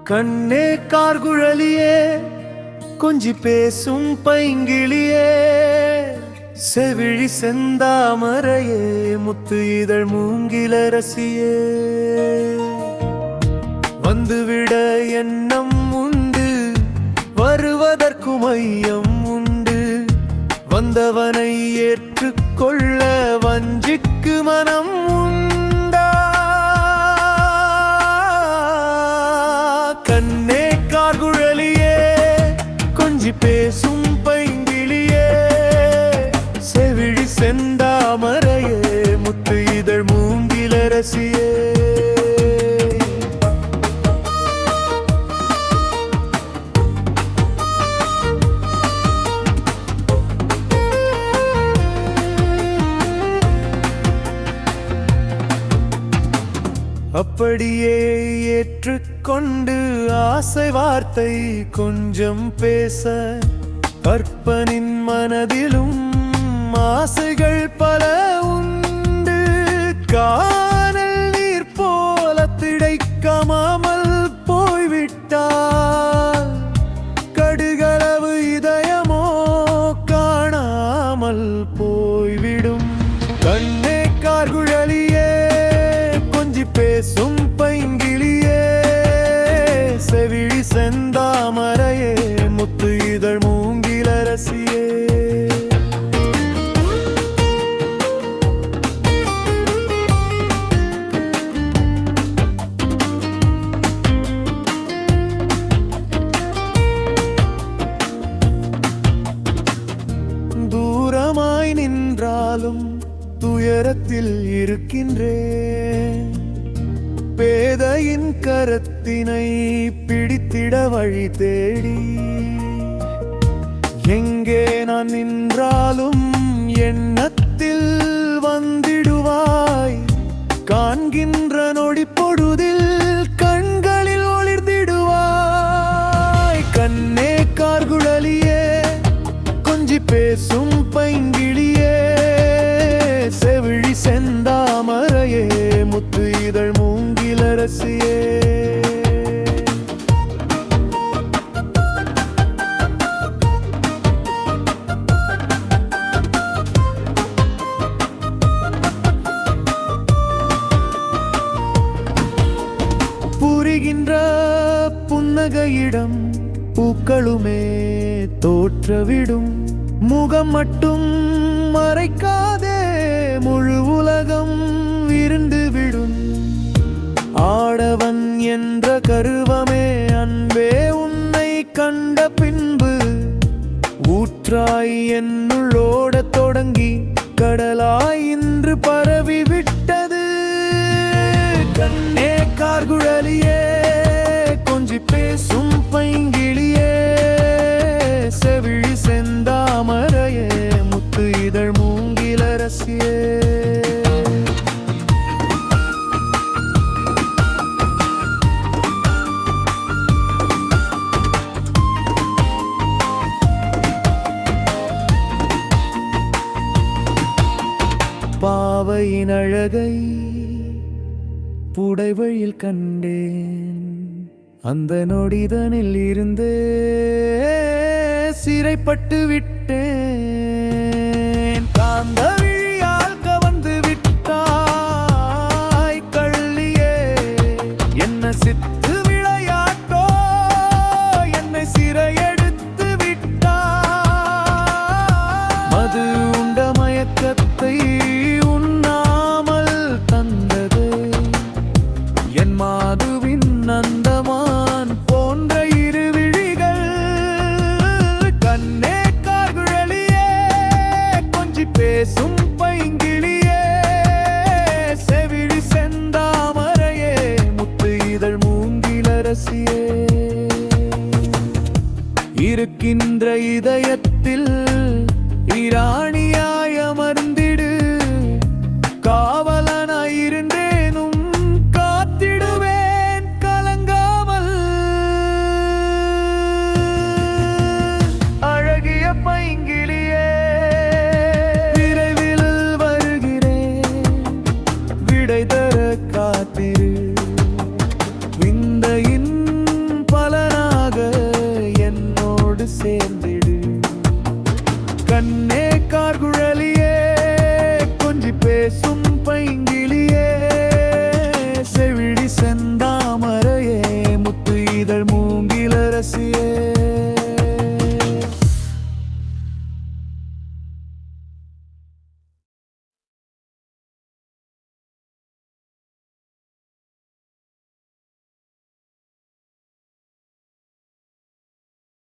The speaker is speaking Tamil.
கண்ணே கார்குழலியே கொஞ்சி பேசும் பைங்கிளியே செவிழி செந்தாமரையே முத்து இதழ் மூங்கிலரசியே வந்துவிட எண்ணம் உண்டு வருவதற்கும் ஐயம் உண்டு வந்தவனை ஏற்றுக்கொள்ள வஞ்சிக்கு மனம் உண்டா கண்ணே கார்குழலியே கொஞ்சி பேசும் பைங்கிளியே செவிழி செந்தாமரையே முத்து இதழ் மூங்கிலரசியே அப்படியே ஏற்றுக்கொண்டு ஆசை வார்த்தை கொஞ்சம் பேச கற்பனின் மனதிலும் ஆசைகள் பல உண்டு கானல் நீர் போல திடைக்காமல் போய்விட்டால் கடுகளவு இதயமோ காணாமல் போய்விடும் கண்ணே கார்குழலியே கொஞ்சி பேசும் பைங்கிளியே செவிழி செந்தாமரையே முத்து இதழ் மூங்கிலரசியே தூரமாய் நின்றாலும் துயரத்தில் இருக்கின்றேன் பேதையின் கரத்தினை பிடித்திட வழி தேடி எங்கே நான் நின்றாலும் எண்ணத்தில் வந்திடுவாய் காண்கின்ற நொடி பொழுதில் கண்களில் ஒளிர்ந்திடுவாய் கண்ணே கார்குழலியே கொஞ்சி பேசும் பைங்கிளியே செவிழி செந்தாமரையே முத்து இதழ் மூங்கிலரசியே புரிகின்ற புன்னகையிடம் பூக்களுமே தோற்றவிடும் முகம் மட்டும் மறைக்காதே முழு உலகம் விருந்துவிடும் ஆடவன் என்ற கருவமே அன்பே உன்னை கண்ட பின்பு ஊற்றாய் என்னுள்ளோட தொடங்கி கடலாய் இன்று பரவி விட்டது கண்ணே கார்குழலியே கொஞ்சி பேசும் பைங்கிளியே செவிழி செந்தாமரையே முத்து இதழ் மூங்கிலரசியே பாவையின் அழகை புடைவழியில் கண்டேன் அந்த நொடிதனில் இருந்தே சிறைப்பட்டு விட்டேன் காந்த விழியால் கவர்ந்து விட்டாய் கள்ளியே என்ன சித்து விளையாட்டோ என்னை சிறையெடுத்து விட்டாய் மது உண்ட மயக்கத்தை உண்ணாமல் தந்தது என் மாதுவின் நந்தமான் போன்ற இரு விழிகள் கண்ணே கார்குழலியே கொஞ்சி பேசும் பைங்கிளியே செவிழி செந்தாமரையே முத்து இதழ் மூங்கிலரசியே இருக்கின்ற இதயத்தில் இராணி